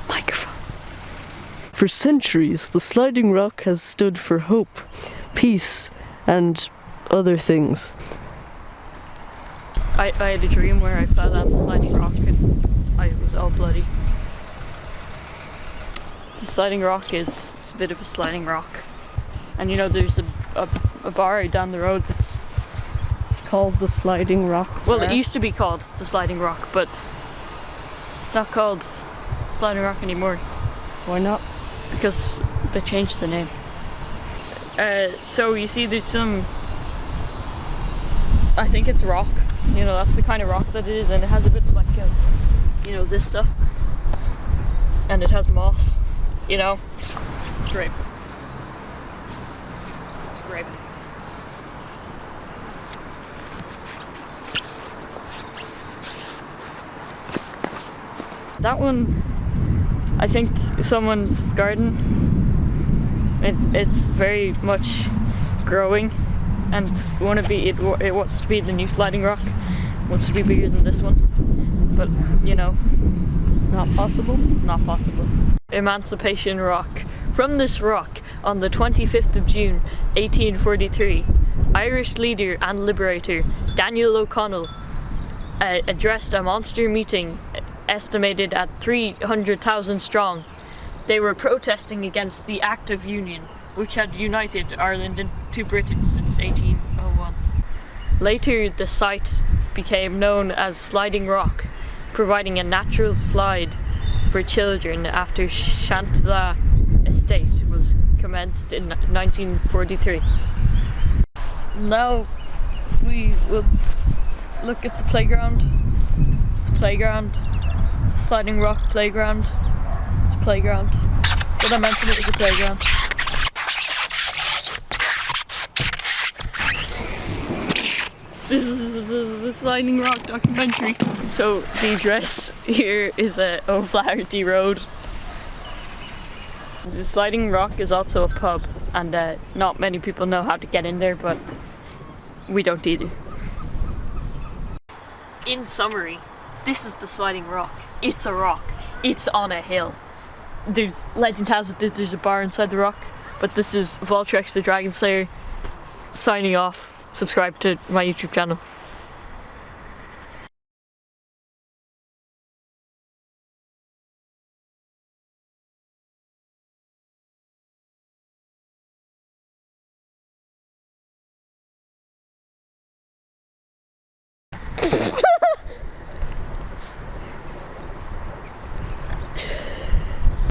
Microphone. For centuries, the Sliding Rock has stood for hope, peace, and other things. I had a dream where I fell down the Sliding Rock and I was all bloody. The Sliding Rock is a bit of a sliding rock. And you know, there's a bar down the road that's Called the Sliding Rock. well, it used to be called the Sliding Rock, but it's not called Sliding Rock anymore Why not? because they changed the name. So you see, there's some. I think it's rock. You know, that's the kind of rock that it is, and it has a bit like, you know, this stuff, and it has moss. You know, it's great. It's great. That one, I think someone's garden. It's very much growing, and it wants to be the new Sliding Rock. It wants to be bigger than this one, but you know, Not possible? not possible. Emancipation Rock. From this rock, on the 25th of June, 1843, Irish leader and liberator Daniel O'Connell addressed a monster meeting estimated at 300,000 strong. They were protesting against the Act of Union, which had united Ireland into Britain since 1801. Later, the site became known as Sliding Rock, providing a natural slide for children after Shantla Estate was commenced in 1943. Now we will look at the playground. It's a playground. Sliding Rock playground. It's a playground. Did I mention it was a playground? This is the Sliding Rock documentary. So the address here is at O'Flaherty Road. The Sliding Rock is also a pub, and not many people know how to get in there, but we don't either. In summary, this is the Sliding Rock. It's a rock. It's on a hill. Legend has it that there's a bar inside the rock, but this is Voltrex the Dragon Slayer signing off. Subscribe to my YouTube channel.